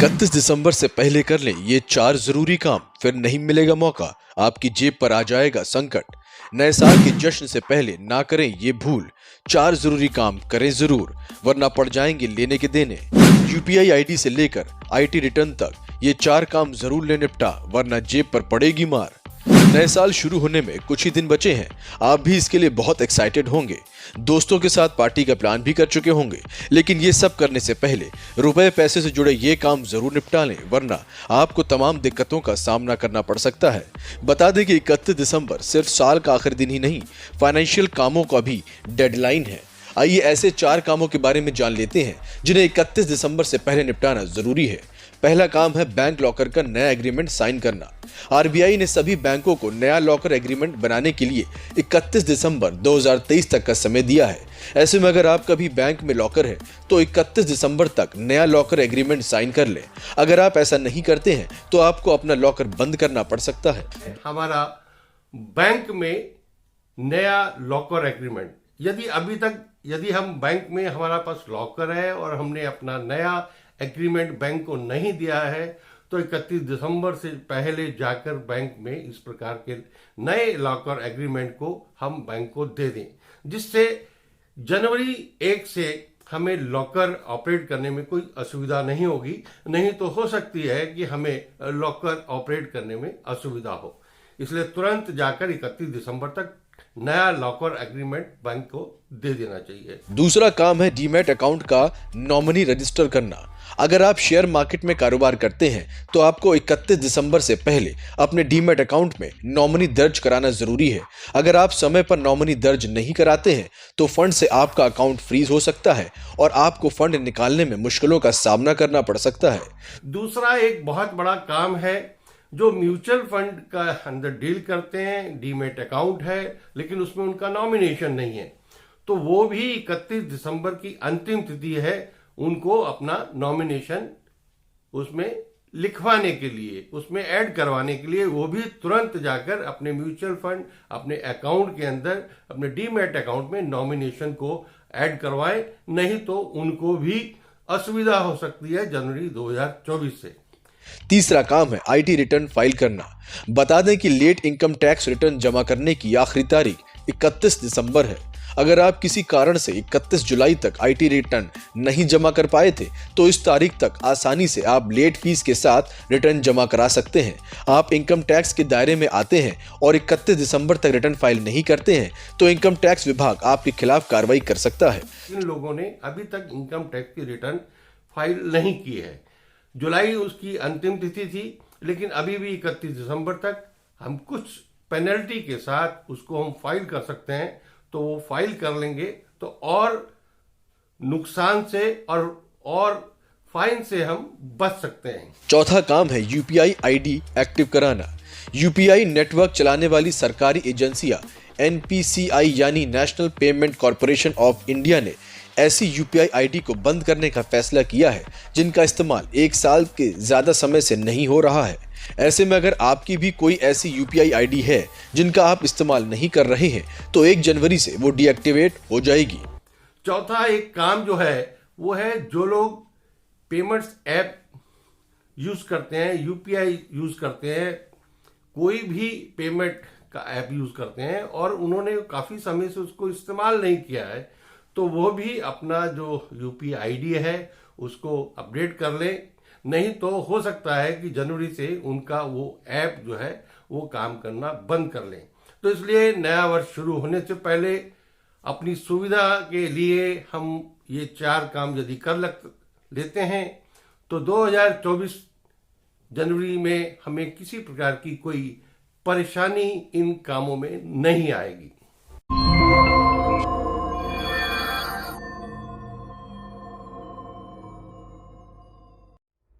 31 दिसंबर से पहले कर लें ये 4 जरूरी काम, फिर नहीं मिलेगा मौका, आपकी जेब पर आ जाएगा संकट। नए साल के जश्न से पहले ना करें ये भूल, 4 जरूरी काम करें जरूर, वरना पड़ जाएंगे लेने के देने। यूपीआई आईडी से लेकर आईटी रिटर्न तक ये 4 काम जरूर ले निपटा, वरना जेब पर पड़ेगी मार। नए साल शुरू होने में कुछ ही दिन बचे हैं, आप भी इसके लिए बहुत एक्साइटेड होंगे। दोस्तों के साथ पार्टी का प्लान भी कर चुके होंगे, लेकिन ये सब करने से पहले रुपए पैसे से जुड़े ये काम जरूर निपटा लें, वरना आपको तमाम दिक्कतों का सामना करना पड़ सकता है। बता दें कि 31 दिसंबर सिर्फ साल का आखिरी दिन ही नहीं, फाइनेंशियल कामों का भी डेडलाइन है। आइए ऐसे 4 कामों के बारे में जान लेते हैं जिन्हें 31 दिसंबर से पहले निपटाना जरूरी है। पहला काम है बैंक लॉकर का नया एग्रीमेंट साइन करना। आरबीआई ने सभी बैंकों को नया लॉकर एग्रीमेंट बनाने के लिए 31 दिसंबर 2023 तक का समय दिया है। ऐसे में अगर आप कभी बैंक में लॉकर है तो 31 दिसंबर तक नया लॉकर एग्रीमेंट साइन कर लें। अगर आप ऐसा नहीं करते हैं तो आपको अपना लॉकर बंद करना पड़ सकता है। हमारा बैंक में नया लॉकर एग्रीमेंट, यदि हम बैंक में हमारा पास लॉकर है और हमने अपना नया एग्रीमेंट बैंक को नहीं दिया है तो 31 दिसंबर से पहले जाकर बैंक में इस प्रकार के नए लॉकर एग्रीमेंट को हम बैंक को दे दें, जिससे जनवरी 1 से हमें लॉकर ऑपरेट करने में कोई असुविधा नहीं होगी। नहीं तो हो सकती है कि हमें लॉकर ऑपरेट करने में असुविधा हो, इसलिए तुरंत जाकर 31 दिसंबर तक नया लॉकर एग्रीमेंट बैंक को दे देना चाहिए। दूसरा काम है डीमैट अकाउंट का नॉमिनी रजिस्टर करना। अगर आप शेयर मार्केट में कारोबार करते हैं तो आपको 31 दिसंबर से पहले अपने डीमैट अकाउंट में नॉमिनी दर्ज कराना जरूरी है। अगर आप समय पर नॉमिनी दर्ज नहीं कराते हैं तो फंड से आपका अकाउंट फ्रीज हो सकता है और आपको फंड निकालने में मुश्किलों का सामना करना पड़ सकता है। दूसरा एक बहुत बड़ा काम है, जो म्यूचुअल फंड का अंदर डील करते हैं, डीमैट अकाउंट है लेकिन उसमें उनका नॉमिनेशन नहीं है, तो वो भी 31 दिसंबर की अंतिम तिथि है उनको अपना नॉमिनेशन उसमें लिखवाने के लिए, उसमें ऐड करवाने के लिए वो भी तुरंत जाकर अपने म्यूचुअल फंड, अपने अकाउंट के अंदर, अपने डीमैट अकाउंट में नॉमिनेशन को ऐड करवाएं, नहीं तो उनको भी असुविधा हो सकती है जनवरी 2024 से। तीसरा काम है आईटी रिटर्न फाइल करना। बता दें कि लेट इनकम टैक्स रिटर्न जमा करने की आखिरी तारीख 31 दिसंबर है। अगर आप किसी कारण से 31 जुलाई तक आईटी रिटर्न नहीं जमा कर पाए थे तो इस तारीख तक आसानी से आप लेट फीस के साथ रिटर्न जमा करा सकते हैं। आप इनकम टैक्स के दायरे में आते हैं और 31 दिसंबर तक रिटर्न फाइल नहीं करते हैं तो इनकम टैक्स विभाग आपके खिलाफ कार्रवाई कर सकता है। इन लोगों ने अभी तक इनकम टैक्स की रिटर्न फाइल नहीं की है। जुलाई उसकी अंतिम तिथि थी, लेकिन अभी भी 31 दिसंबर तक हम कुछ पेनल्टी के साथ उसको हम फाइल कर सकते हैं, तो वो फाइल कर लेंगे तो और नुकसान से और फाइन से हम बच सकते हैं। चौथा काम है यूपीआई आईडी एक्टिव कराना। यूपीआई नेटवर्क चलाने वाली सरकारी एजेंसियां एनपीसीआई यानी national payment corporation of India ने ऐसी यूपीआई आईडी को बंद करने का फैसला किया है जिनका इस्तेमाल 1 साल के ज्यादा समय से नहीं हो रहा है। ऐसे में अगर आपकी भी कोई ऐसी यूपीआई आईडी है जिनका आप इस्तेमाल नहीं कर रहे हैं तो 1 जनवरी से वो डीएक्टिवेट हो जाएगी। चौथा एक काम जो है वो है, जो लोग पेमेंट्स ऐप यूज करते हैं, यूपीआई यूज करते हैं, कोई भी पेमेंट का ऐप यूज करते हैं और उन्होंने काफी समय से उसको इस्तेमाल नहीं किया है, तो वो भी अपना जो यूपीआई आईडी है उसको अपडेट कर ले। नहीं तो हो सकता है कि जनवरी से उनका वो ऐप जो है वो काम करना बंद कर लें। तो इसलिए नया वर्ष शुरू होने से पहले अपनी सुविधा के लिए हम ये 4 काम यदि कर लेते हैं तो 2024 जनवरी में हमें किसी प्रकार की कोई परेशानी इन कामों में नहीं आएगी।